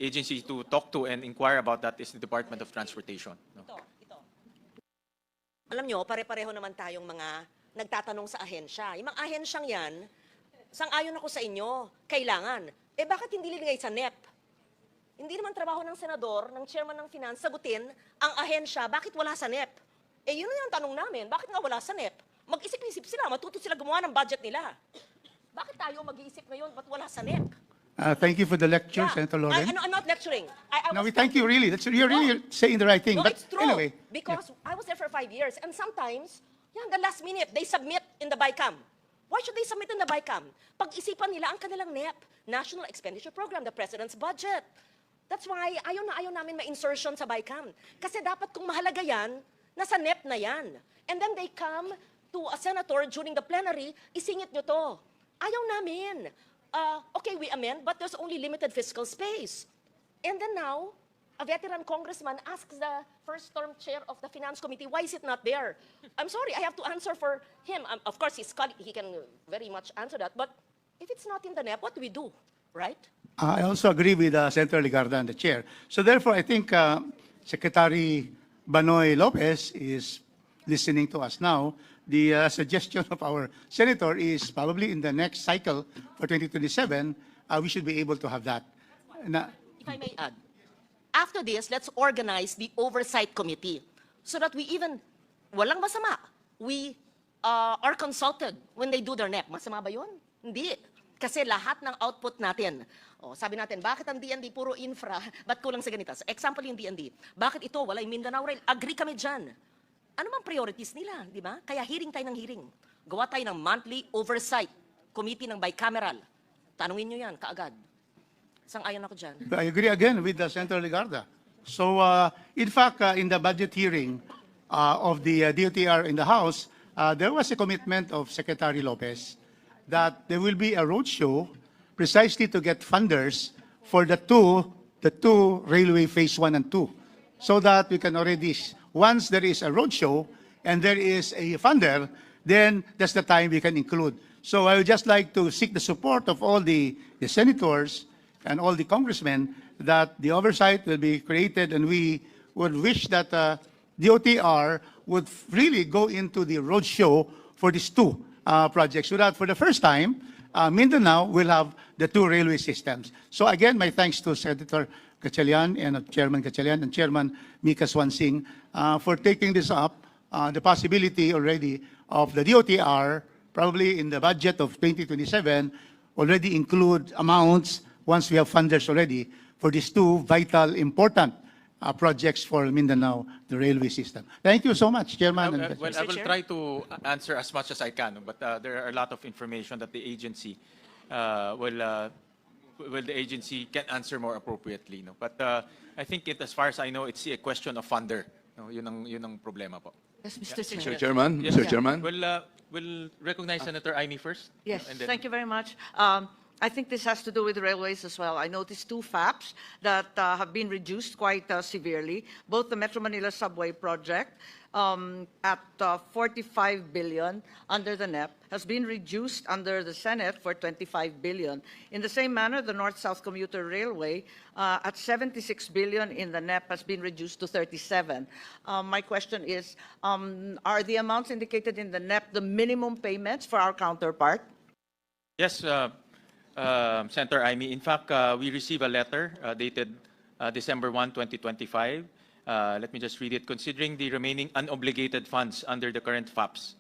agency to talk to and inquire about that is the Department of Transportation. No? Ito. Alam nyo, pare-pareho naman tayong mga nagtatanong sa ahensya. Yung mga ahensyang yan, sang-ayon ako sa inyo, kailangan. Eh bakit hindi liligay sa NEP? Hindi naman trabaho ng senador, ng chairman ng finance, sagutin ang ahensya, bakit wala sa NEP? Eh yun na yung tanong namin, bakit nga wala sa NEP? Mag-isip-isip sila, matuto sila gumawa ng budget nila. Bakit tayo mag-iisip ngayon, ba't wala sa NEP? Thank you for the lecture, Senator Loren. I'm not lecturing. No, we thank you, really. You're really saying the right thing. No, But it's true. anyway, Because I was there for 5 years, and sometimes, the last minute, they submit in the BICAM. Why should they submit in the BICAM? Pag-isipan nila ang kanilang NEP, National Expenditure Program, the President's Budget. That's why ayaw namin ma-insertion sa BICAM. Kasi dapat kung mahalaga yan, nasa NEP na yan. And then they come to a senator during the plenary, isingit nyo to. Ayaw namin. Okay, we amend, but there's only limited fiscal space. And then now, a veteran congressman asks the first-term chair of the Finance Committee, why is it not there? I'm sorry, I have to answer for him. Of course, he can very much answer that, but if it's not in the NEP, what do we do, right? I also agree with Senator Ligarda and the chair. So therefore, I think Secretary Banoy Lopez is listening to us now. The suggestion of our senator is probably in the next cycle for 2027, we should be able to have that. If I may add, after this, let's organize the oversight committee so that walang masama, we are consulted when they do their NEP. Masama ba yun? Hindi. Kasi lahat ng output natin, sabi natin, bakit ang DND puro infra, ba't kulang sa ganito? So, example yung DND, bakit ito, wala yung Mindanao Rail? Agree kami dyan. Ano mang priorities nila, di ba? Kaya hearing tayo ng hearing. Gawa tayo ng monthly oversight committee ng bicameral. Tanungin nyo yan, kaagad. Sang-ayon ako dyan. I agree again with Senator Ligarda. So, in fact, in the budget hearing of the DOTR in the House, there was a commitment of Secretary Lopez that there will be a roadshow precisely to get funders for the two railway phase 1 and 2, so that we can already, once there is a roadshow and there is a funder, then that's the time we can include. So I would just like to seek the support of all the senators and all the congressmen that the oversight will be created, and we would wish that DOTR would really go into the roadshow for these two projects, so that for the first time, Mindanao will have the two railway systems. So again, my thanks to Senator Gatchalian and Chairman Gatchalian and Chairman Mika Swansing for taking this up, the possibility already of the DOTR, probably in the budget of 2027, already include amounts, once we have funders already, for these two vital, important projects for Mindanao, the railway system. Thank you so much, Chairman. Well, I will try to answer as much as I can, but there are a lot of information that the agency the agency can answer more appropriately. No? But I think as far as I know, it's a question of funder. No? Yun ang problema po. Yes, Mr. Mr. Chairman, Yes. Mr. Chairman. We'll recognize Senator Aimee first. Yes, and then- thank you very much. I think this has to do with railways as well. I noticed two FAPs that have been reduced quite severely. Both the Metro Manila Subway project at 45 billion under the NEP has been reduced under the Senate for 25 billion. In the same manner, the North-South Commuter Railway at 76 billion in the NEP has been reduced to 37. My question is, are the amounts indicated in the NEP the minimum payments for our counterpart? Yes, Senator Aimee. In fact, we received a letter dated December 1, 2025. Let me just read it. Considering the remaining unobligated funds under the current FAPs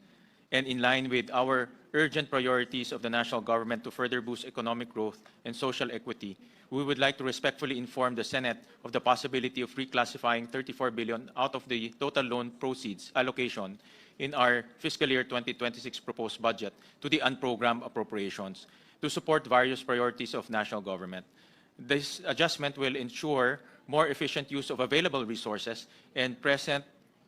and in line with our urgent priorities of the national government to further boost economic growth and social equity, we would like to respectfully inform the Senate of the possibility of reclassifying 34 billion out of the total loan proceeds allocation in our fiscal year 2026 proposed budget to the unprogrammed appropriations to support various priorities of national government. This adjustment will ensure more efficient use of available resources and present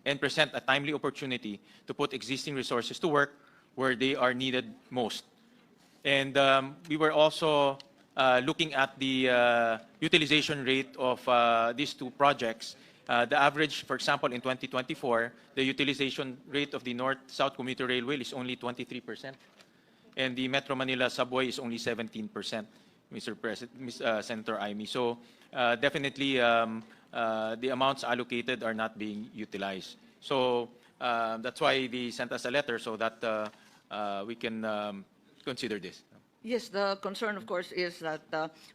a timely opportunity to put existing resources to work where they are needed most. And we were also looking at the utilization rate of these two projects. The average, for example, in 2024, the utilization rate of the North-South Commuter Railway is only 23%. And the Metro Manila Subway is only 17%. Mr. President, Senator Amy. So definitely the amounts allocated are not being utilized. So that's why they sent us a letter so that we can consider this. Yes, the concern, of course, is that,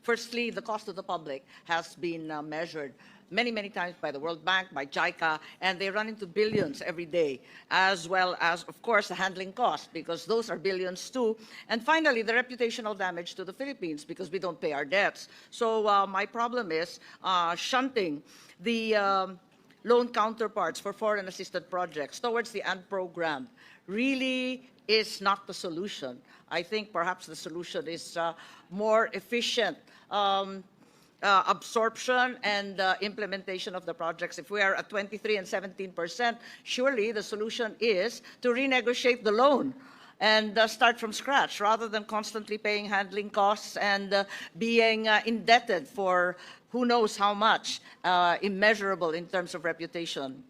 firstly, the cost to the public has been measured many, many times by the World Bank, by JICA, and they run into billions every day, as well as, of course, the handling cost, because those are billions too. And finally, the reputational damage to the Philippines, because we don't pay our debts. So my problem is shunting the loan counterparts for foreign assisted projects towards the AND program really is not the solution. I think perhaps the solution is more efficient absorption and implementation of the projects. If we are at 23 and 17%, surely the solution is to renegotiate the loan and start from scratch rather than constantly paying handling costs and being indebted for who knows how much, immeasurable in terms of reputation.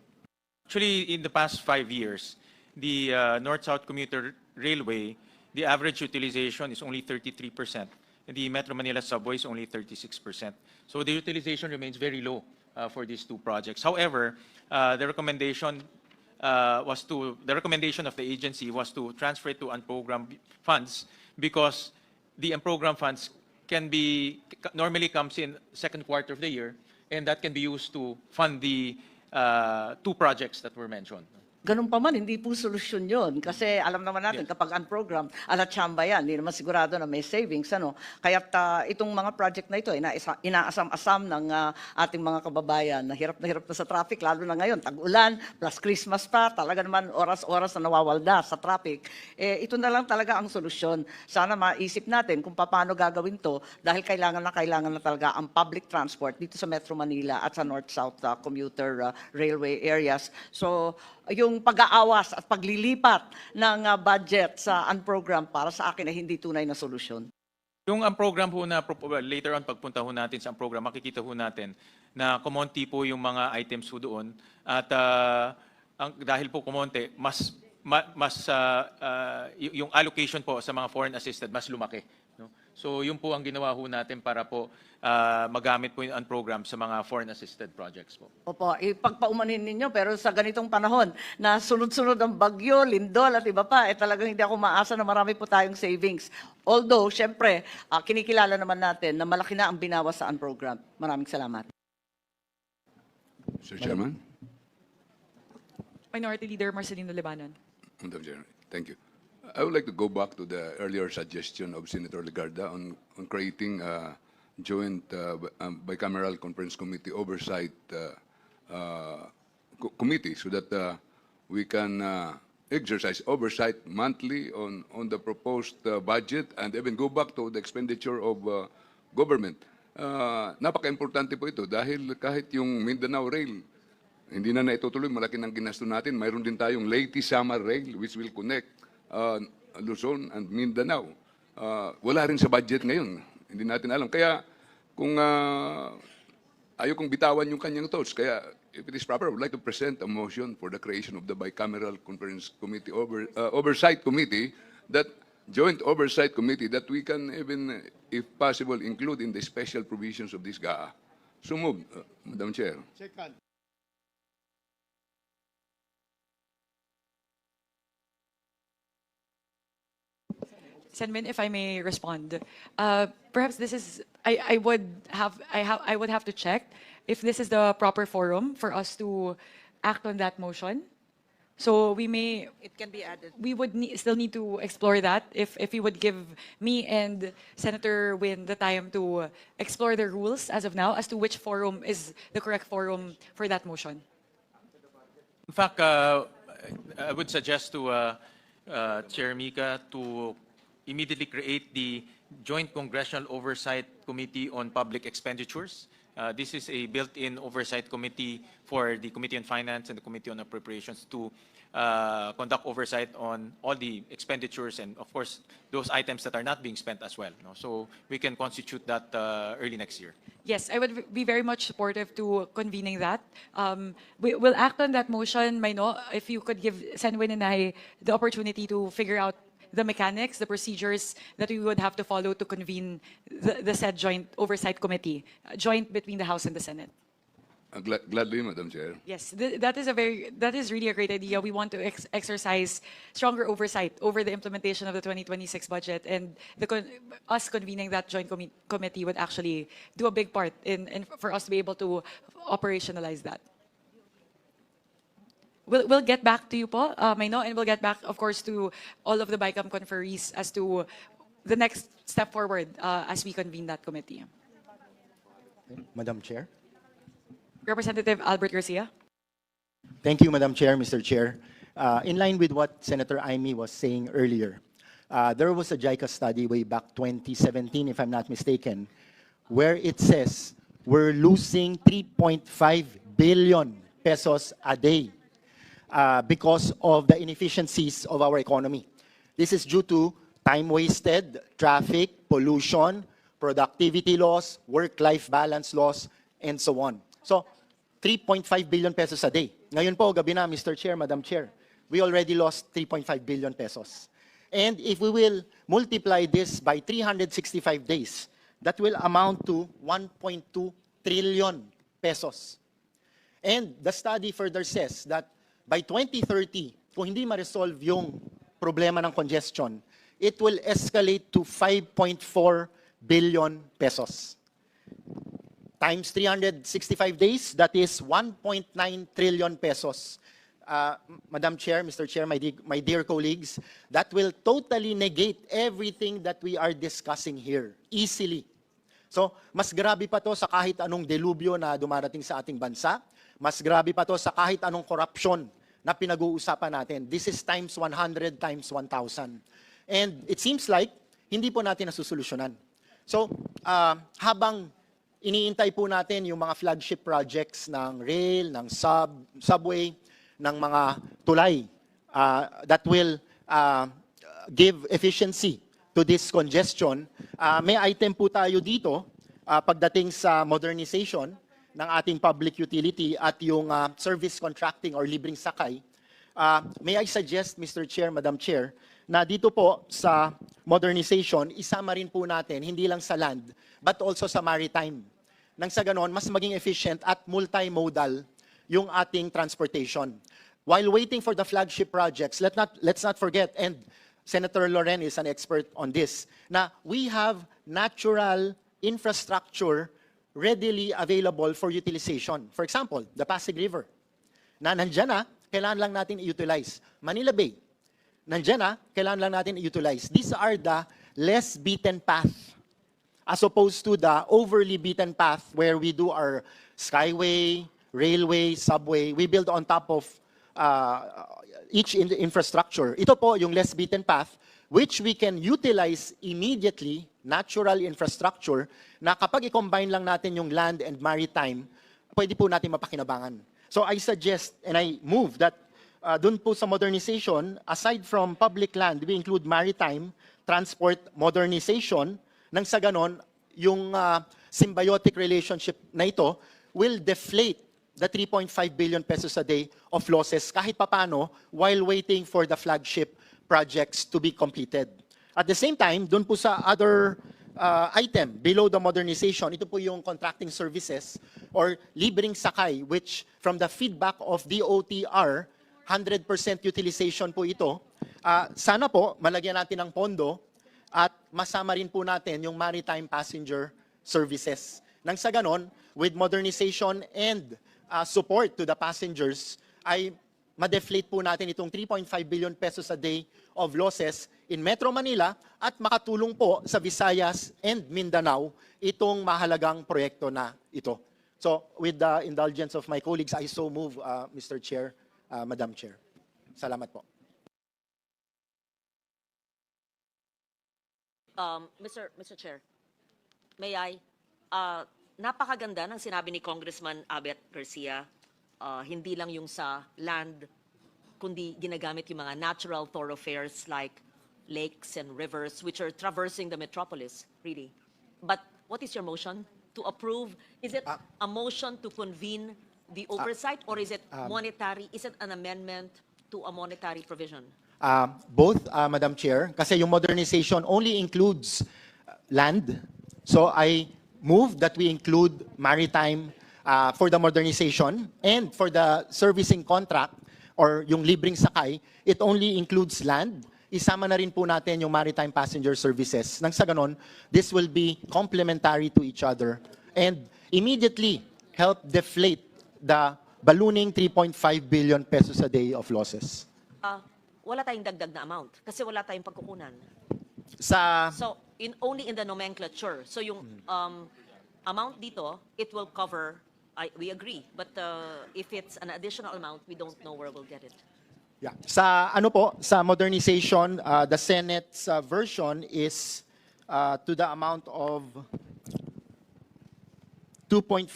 Actually, in the past 5 years, the North-South Commuter Railway, the average utilization is only 33%. And the Metro Manila Subway is only 36%. So the utilization remains very low for these two projects. However, the recommendation of the agency was to transfer it to unprogrammed funds because the unprogrammed funds normally comes in second quarter of the year, and that can be used to fund the two projects that were mentioned. Ganun pa man, hindi po solusyon yun. Kasi alam naman natin, kapag unprogram, ala-chamba yan, hindi naman sigurado na may savings. Ano? Kaya't itong mga project na ito, inaasam-asam ng ating mga kababayan na hirap na sa traffic, lalo na ngayon, tag-ulan, plus Christmas pa, talaga naman oras-oras na nawawalda sa traffic. Ito na lang talaga ang solusyon. Sana maisip natin kung paano gagawin to dahil kailangan na talaga ang public transport dito sa Metro Manila at sa North-South commuter railway areas. So, yung pag-aawas at paglilipat ng budget sa unprogram para sa akin ay hindi tunay na solusyon. Yung program ho na later on pagpunta ho natin sa program, makikita ho natin na kumonti po yung mga items ho doon at dahil po kumonti, yung allocation po sa mga foreign assisted mas lumaki. No? So yun po ang ginawa ho natin para po magamit po yung program sa mga foreign assisted projects po. Opo, ipagpaumanin ninyo pero sa ganitong panahon na sunod-sunod ang bagyo, lindol at iba pa, talagang hindi ako maasa na marami po tayong savings. Although, syempre, kinikilala naman natin na malaki na ang binawas sa unprogram. Maraming salamat. Mr. Chairman. Minority Leader Marcelino Lebanon. Madam Chair, thank you. I would like to go back to the earlier suggestion of Senator Legarda on creating a joint bicameral conference committee oversight committee so that we can exercise oversight monthly on the proposed budget and even go back to the expenditure of government. Napaka-importante po ito dahil kahit yung Mindanao Rail, hindi na naitutuloy, malaki ng ginasto natin. Mayroon din tayong Leyte Samar Rail which will connect Luzon and Mindanao. Wala rin sa budget ngayon. Hindi natin alam. Kaya kung ayaw kong bitawan yung kanyang thoughts, kaya if it is proper, I would like to present a motion for the creation of the bicameral conference committee oversight committee, that joint oversight committee that we can even, if possible, include in the special provisions of this GAA. So move, Madam Chair. Second. Senmin, if I may respond, perhaps this is I would have to check if this is the proper forum for us to act on that motion. So we may It can be added. we would still need to explore that if you would give me and Senator Win the time to explore the rules as of now as to which forum is the correct forum for that motion. In fact, I would suggest to Chair Mika to immediately create the Joint Congressional Oversight Committee on Public Expenditures. This is a built-in oversight committee for the Committee on Finance and the Committee on Appropriations to conduct oversight on all the expenditures and, of course, those items that are not being spent as well. No? So we can constitute that early next year. Yes, I would be very much supportive to convening that. We will act on that motion, Maino, if you could give Senwin and I the opportunity to figure out the mechanics, the procedures that we would have to follow to convene the said joint oversight committee, joint between the House and the Senate. Gladly, Madam Chair. Yes, that is really a great idea. We want to exercise stronger oversight over the implementation of the 2026 budget, and us convening that joint committee would actually do a big part in for us to be able to operationalize that. We'll get back to you po, Maino, and we'll get back, of course, to all of the BICAM conferees as to the next step forward as we convene that committee. Madam Chair. Representative Albert Garcia. Thank you, Madam Chair, Mr. Chair. In line with what Senator Amy was saying earlier, there was a JICA study way back 2017, if I'm not mistaken, where it says we're losing 3.5 billion pesos a day because of the inefficiencies of our economy. This is due to time wasted, traffic, pollution, productivity loss, work-life balance loss, and so on. So, 3.5 billion pesos a day. Ngayon po, gabi na, Mr. Chair, Madam Chair, we already lost 3.5 billion pesos. And if we will multiply this by 365 days, that will amount to 1.2 trillion pesos. And the study further says that by 2030, kung hindi ma-resolve yung problema ng congestion, it will escalate to 5.4 billion pesos. Times 365 days, that is 1.9 trillion pesos. Madam Chair, Mr. Chair, my dear colleagues, that will totally negate everything that we are discussing here, easily. So, mas grabe pa to sa kahit anong delubyo na dumarating sa ating bansa, mas grabe pa to sa kahit anong korupsyon na pinag-uusapan natin. This is times 100, times 1,000. And it seems like, hindi po natin nasusolusyonan. So, habang iniintay po natin yung mga flagship projects ng rail, ng subway, ng mga tulay that will give efficiency to this congestion. May item po tayo dito pagdating sa modernization ng ating public utility at yung service contracting or libreng sakay. May I suggest, Mr. Chair, Madam Chair, na dito po sa modernization, isama rin po natin, hindi lang sa land, but also sa maritime. Nang sa ganon, mas maging efficient at multimodal yung ating transportation. While waiting for the flagship projects, let's not forget, and Senator Loren is an expert on this, na we have natural infrastructure readily available for utilization. For example, the Pasig River, na nandyan na, kailangan lang natin i-utilize. Manila Bay, nandyan na, kailangan lang natin i-utilize. These are the less beaten path as opposed to the overly beaten path where we do our skyway, railway, subway. We build on top of each infrastructure. Ito po yung less beaten path which we can utilize immediately, natural infrastructure, na kapag i-combine lang natin yung land and maritime, pwede po natin mapakinabangan. So I suggest and I move that dun po sa modernization, aside from public land, we include maritime, transport, modernization, nang sa ganon, yung symbiotic relationship na ito will deflate the 3.5 billion pesos a day of losses kahit papano while waiting for the flagship projects to be completed. At the same time, dun po sa other item below the modernization, ito po yung contracting services or libreng sakay, which from the feedback of DOTR, 100% utilization po ito. Sana po malagyan natin ng pondo at masama rin po natin yung maritime passenger services. Nang sa ganon, with modernization and support to the passengers, ay ma-deflate po natin itong 3.5 billion pesos a day of losses in Metro Manila at makatulong po sa Visayas and Mindanao itong mahalagang proyekto na ito. So, with the indulgence of my colleagues, I so move, Mr. Chair, Madam Chair. Salamat po. Mr. Chair, may I? Napakaganda ng sinabi ni Congressman Abet Garcia, hindi lang yung sa land, kundi ginagamit yung mga natural thoroughfares like lakes and rivers which are traversing the metropolis, really. But what is your motion? To approve? Is it a motion to convene the oversight or is it monetary? Is it an amendment to a monetary provision? Both, Madam Chair, kasi yung modernization only includes land. So I move that we include maritime for the modernization, and for the servicing contract or yung libreng sakay, it only includes land. Isama na rin po natin yung maritime passenger services. Nang sa ganon, this will be complementary to each other and immediately help deflate the ballooning 3.5 billion pesos a day of losses. Wala tayong dagdag na amount kasi wala tayong pagkukunan. Sa So, only in the nomenclature. So yung amount dito, it will cover, we agree. But if it's an additional amount, we don't know where we'll get it. Yeah. Sa ano po, sa modernization, the Senate's version is to the amount of 2.5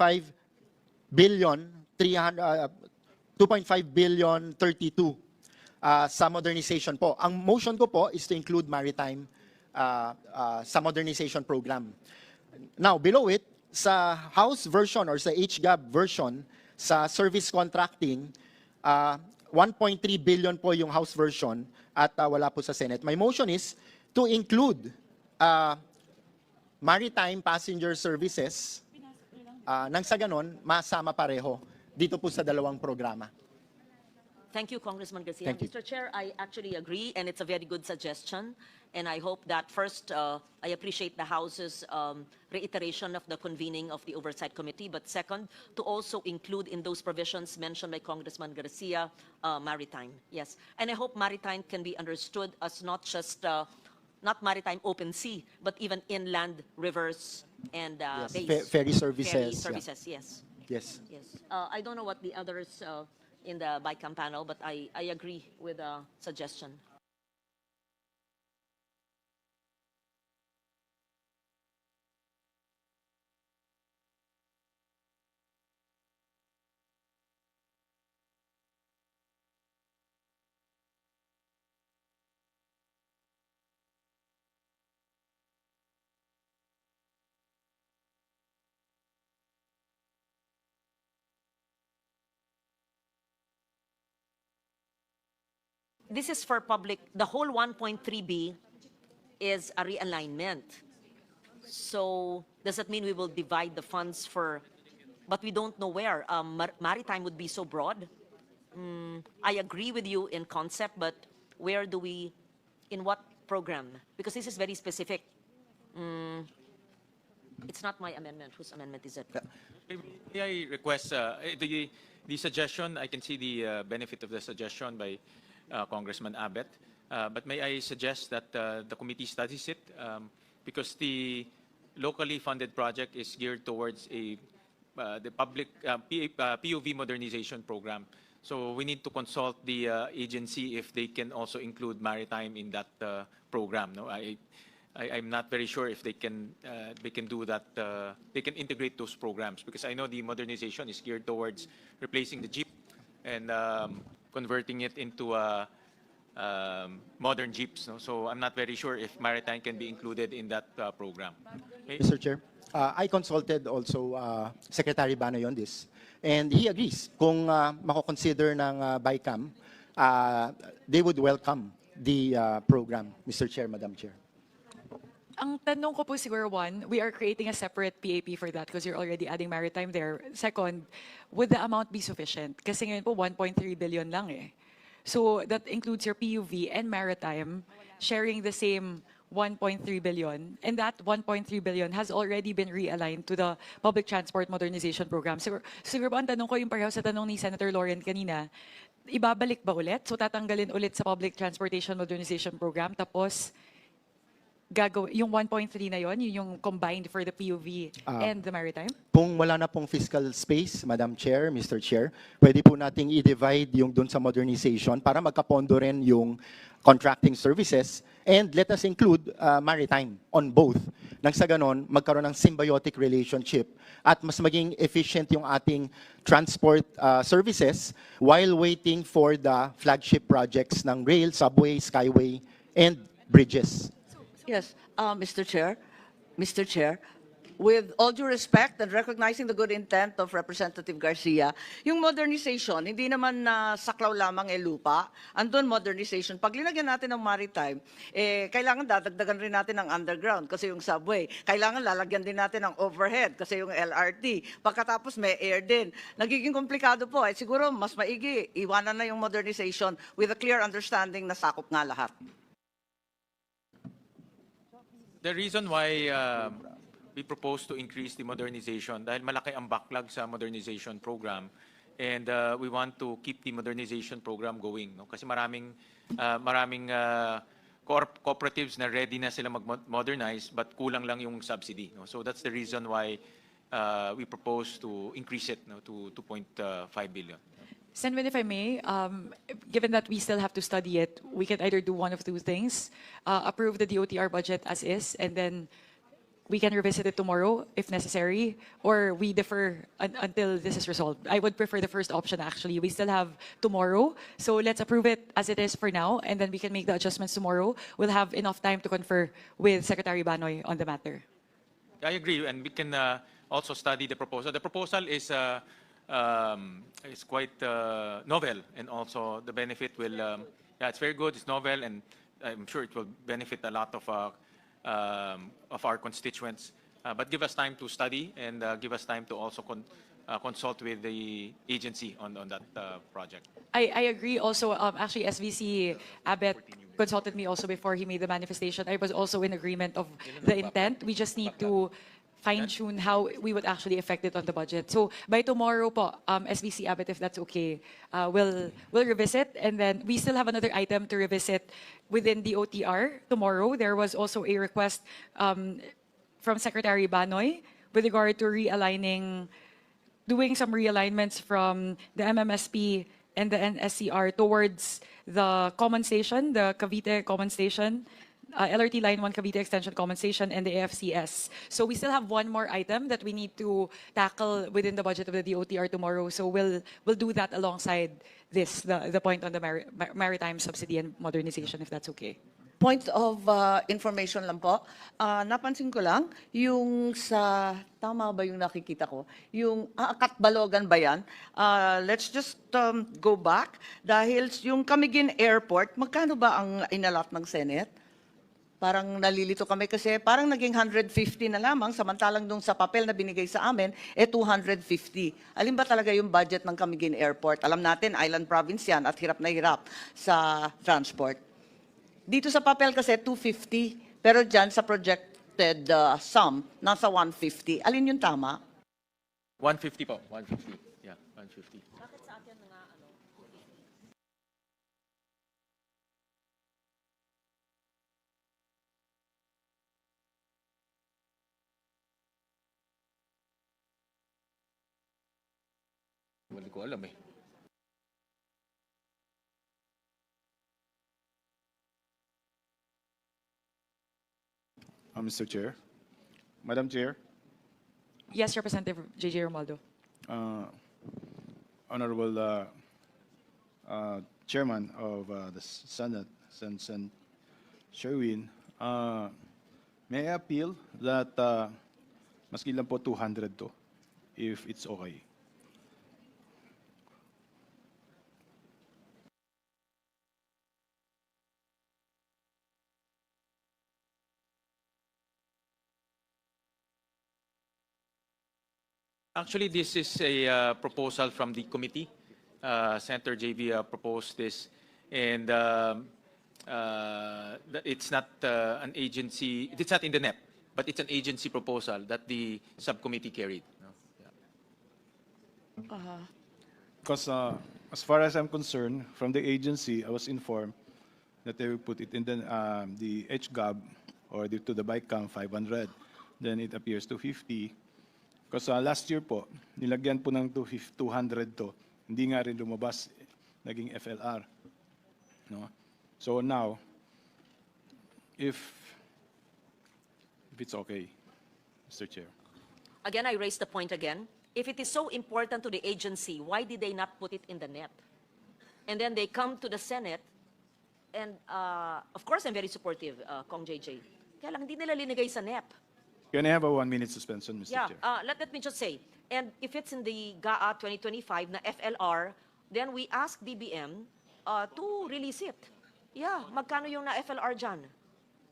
billion 32 sa modernization po. Ang motion ko po is to include maritime sa modernization program. Now, below it, sa House version or sa HGAB version, sa service contracting, 1.3 billion po yung House version at wala po sa Senate. My motion is to include maritime passenger services nang sa ganon, masama pareho dito po sa dalawang programa. Thank you, Congressman Garcia. Thank you. Mr. Chair, I actually agree, and it's a very good suggestion. And I hope that first, I appreciate the House's reiteration of the convening of the Oversight Committee, but second, to also include in those provisions mentioned by Congressman Garcia, maritime. Yes, and I hope maritime can be understood as not just not maritime open sea, but even inland rivers and Yes, bays. ferry services, Ferry yeah. services, yes. Yes. Yes. I don't know what the others in the BICAM panel, but I agree with the suggestion. This is for public, the whole 1.3B is a realignment. So does that mean we will divide the funds for, but we don't know where? Maritime would be so broad. I agree with you in concept, but where do we, in what program? Because this is very specific. It's not my amendment. Whose amendment is it? May I request the suggestion? I can see the benefit of the suggestion by Congressman Abet, but may I suggest that the committee studies it because the locally funded project is geared towards the public POV modernization program. So we need to consult the agency if they can also include maritime in that program. No, I'm not very sure if they can do that. They can integrate those programs because I know the modernization is geared towards replacing the Jeep and converting it into modern Jeeps. No? So I'm not very sure if maritime can be included in that program. Okay? Mr. Chair, I consulted also Secretary Banoy on this, and he agrees. Kung mako-consider ng BICAM, they would welcome the program, Mr. Chair, Madam Chair. Ang tanong ko po siguro, one, we are creating a separate PAP for that because you're already adding maritime there. Second, would the amount be sufficient? Kasi ngayon po 1.3 billion lang eh. So that includes your PUV and maritime sharing the same 1.3 billion. And that 1.3 billion has already been realigned to the Public Transport Modernization Program. Siguro po ang tanong ko yung pareho sa tanong ni Senator Lauren kanina, ibabalik ba ulit? So tatanggalin ulit sa Public Transportation Modernization Program tapos yung 1.3 na yon, yun yung combined for the PUV and the maritime? Kung wala na pong fiscal space, Madam Chair, Mr. Chair, pwede po nating i-divide yung dun sa modernization para magkapondo rin yung contracting services and let us include maritime on both. Nang sa ganon, magkaroon ng symbiotic relationship at mas maging efficient yung ating transport services while waiting for the flagship projects ng rail, subway, skyway, and bridges. Yes, Mr. Chair, with all due respect and recognizing the good intent of Representative Garcia, yung modernization, hindi naman na saklaw lamang lupa, andun modernization. Pag linagyan natin ng maritime, kailangan dadagdagan rin natin ng underground kasi yung subway. Kailangan lalagyan din natin ng overhead kasi yung LRT. Pagkatapos may air din. Nagiging komplikado po. Siguro mas maigi, iwanan na yung modernization with a clear understanding na sakop nga lahat. The reason why we propose to increase the modernization dahil malaki ang backlog sa modernization program and we want to keep the modernization program going, no? Kasi maraming cooperatives na ready na sila mag-modernize but kulang lang yung subsidy, no? So that's the reason why we propose to increase it, no, to 2.5 billion. Senwin, if I may, given that we still have to study it, we can either do one of two things: approve the DOTR budget as is, and then we can revisit it tomorrow if necessary, or we defer until this is resolved. I would prefer the first option, actually. We still have tomorrow, so let's approve it as it is for now, and then we can make the adjustments tomorrow. We'll have enough time to confer with Secretary Banoy on the matter. I agree, and we can also study the proposal. The proposal is quite novel, and also the benefit will, yeah, it's very good, it's novel, and I'm sure it will benefit a lot of our constituents. But give us time to study and give us time to also consult with the agency on that project. I agree also. Actually, SVC Abet consulted me also before he made the manifestation. I was also in agreement of the intent. We just need to fine-tune how we would actually affect it on the budget. So by tomorrow po, SVC Abet, if that's okay, we'll revisit, and then we still have another item to revisit within the OTR tomorrow. There was also a request from Secretary Banoy with regard to doing some realignments from the MMSP and the NSCR towards the common station, the Cavite Common Station, LRT Line 1 Cavite Extension Common Station, and the AFCS. So we still have one more item that we need to tackle within the budget of the DOTR tomorrow. So we'll do that alongside this, the point on the maritime subsidy and modernization, if that's okay. Point of information lang po. Napansin ko lang, yung sa, tama ba yung nakikita ko? Yung Katbalogan ba yan? Let's just go back. Dahil yung Camiguin Airport, magkano ba ang inalat ng Senate? Parang nalilito kami kasi parang naging 150 na lamang, samantalang dun sa papel na binigay sa amin, 250. Alin ba talaga yung budget ng Camiguin Airport? Alam natin, island province yan at hirap na hirap sa transport. Dito sa papel kasi 250, pero dyan sa projected sum, nasa 150. Alin yung tama? 150 po, 150. Yeah, 150. Bakit sa atin nga, ano? Hindi ko alam eh. Mr. Chair. Madam Chair, Yes, Representative JJ Romualdo. Honorable Chairman of the Senate, Sen. Sherwin, may I appeal that maski lang po 200 to, if it's okay. Actually, this is a proposal from the committee. Senator JV proposed this, and it's not an agency. It's not in the NEP, but it's an agency proposal that the subcommittee carried. No? Yeah. Because as far as I'm concerned, from the agency, I was informed that they will put it in the HGAB or to the BICAM 500. Then it appears 250. Because last year po, nilagyan po ng 200 to, hindi nga rin lumabas, naging FLR. No? So now, if it's okay, Mr. Chair. Again, I raise the point again. If it is so important to the agency, why did they not put it in the NEP? And then they come to the Senate, and of course, I'm very supportive, Kong JJ. Kaya lang, hindi nila linigay sa NEP. Can I have a 1-minute suspension, Mr. Yeah, Chair? let me just say, and if it's in the GAA 2025 na FLR, then we ask DBM to release it. Yeah, magkano yung na FLR dyan?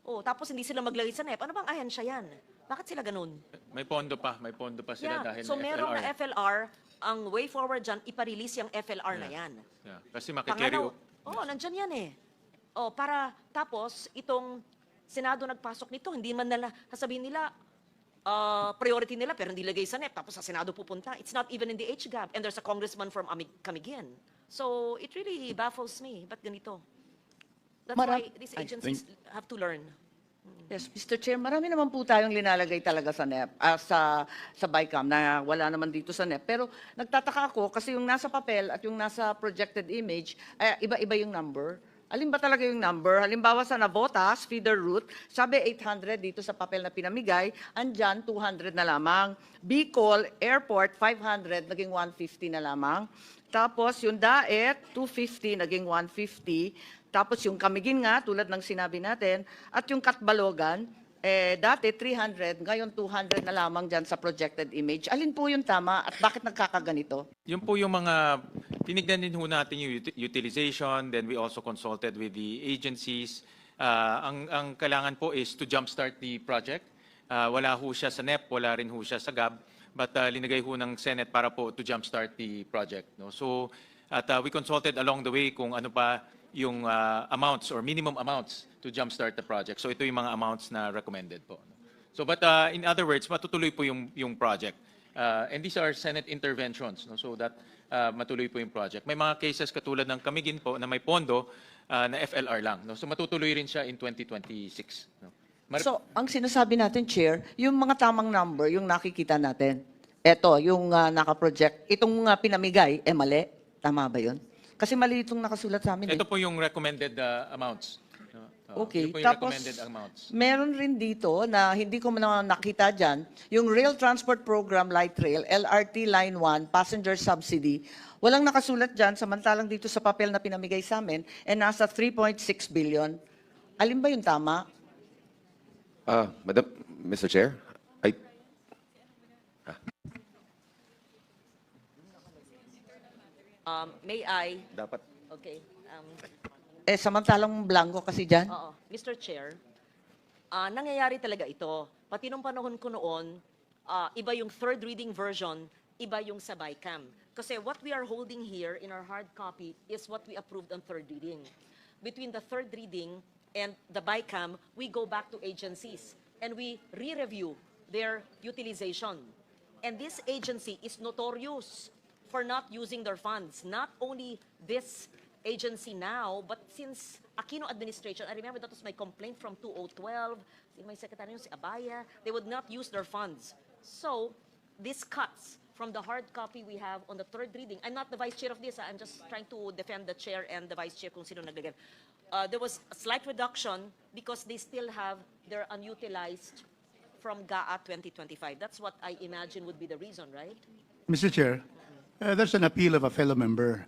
Oh, tapos hindi sila maglagay sa NEP. Ano bang ahensya yan? Bakit sila ganun? May pondo pa sila Yeah, dahil so na meron FLR. na FLR, ang way forward dyan, iparelease yung FLR na yan. Yeah. Kasi makikerry. Nandyan yan eh. Oh, para tapos itong Senado nagpasok nito, hindi man nila sasabihin nila priority nila pero hindi lagay sa NEP tapos sa Senado pupunta. It's not even in the HGAB and there's a congressman from Camiguin. So it really baffles me. Ba't ganito? That's why these agencies have to learn. Yes, Mr. Chair, marami naman po tayong linalagay talaga sa NEP, sa BICAM na wala naman dito sa NEP. Pero nagtataka ako kasi yung nasa papel at yung nasa projected image, iba-iba yung number. Alin ba talaga yung number? Halimbawa sa Navotas, feeder route, sabi 800 dito sa papel na pinamigay, andyan 200 na lamang. Bicol Airport, 500, naging 150 na lamang. Tapos yung Daet, 250, naging 150. Tapos yung Camiguin nga, tulad ng sinabi natin, at yung Katbalogan, dati 300, ngayon 200 na lamang dyan sa projected image. Alin po yung tama at bakit nagkakaganito? Yun po yung mga, tinignan din ho natin yung utilization, then we also consulted with the agencies. Ang kailangan po is to jumpstart the project. Wala ho siya sa NEP, wala rin ho siya sa GAB, but linagay ho ng Senate para po to jumpstart the project. No? So, we consulted along the way kung ano pa yung amounts or minimum amounts to jumpstart the project. So ito yung mga amounts na recommended po. So but in other words, matutuloy po yung project. And these are Senate interventions, no? So that matuloy po yung project. May mga cases katulad ng Camiguin po na may pondo na FLR lang. No? So matutuloy rin siya in 2026. No? So, ang sinasabi natin, Chair, yung mga tamang number, yung nakikita natin, eto, yung nakaproject, itong pinamigay, mali? Tama ba yun? Kasi mali itong nakasulat sa amin. Ito po yung recommended amounts. Okay, Yun po yung tapos recommended amounts. meron rin dito na hindi ko na nakita dyan, yung Rail Transport Program Light Rail, LRT Line 1, Passenger Subsidy, walang nakasulat dyan, samantalang dito sa papel na pinamigay sa amin, nasa 3.6 billion. Alin ba yung tama? Madam, Mr. Chair, May I? dapat Okay. Samantalang blanco kasi dyan. Oo. Mr. Chair, nangyayari talaga ito. Pati nung panahon ko noon, iba yung third reading version, iba yung sa BICAM. Kasi what we are holding here in our hard copy is what we approved on third reading. Between the third reading and the BICAM, we go back to agencies and we re-review their utilization. And this agency is notorious for not using their funds. Not only this agency now, but since Aquino administration, I remember that was my complaint from 2012, my secretary si Abaya, they would not use their funds. So, these cuts from the hard copy we have on the third reading, I'm not the vice chair of this, I'm just trying to defend the chair and the vice chair kung sino naglagay. There was a slight reduction because they still have their unutilized from GAA 2025. That's what I imagine would be the reason, right? Mr. Chair, there's an appeal of a fellow member.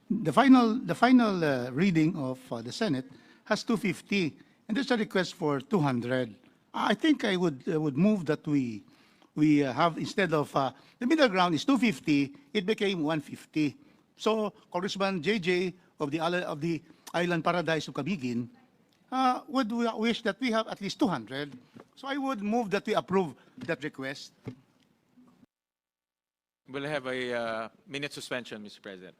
The final reading of the Senate has 250, and there's a request for 200. I think I would move that we have, instead of the middle ground is 250, it became 150. So Congressman JJ of the Island Paradise of Camiguin would wish that we have at least 200. So I would move that we approve that request. We'll have a minute suspension, Mr. President.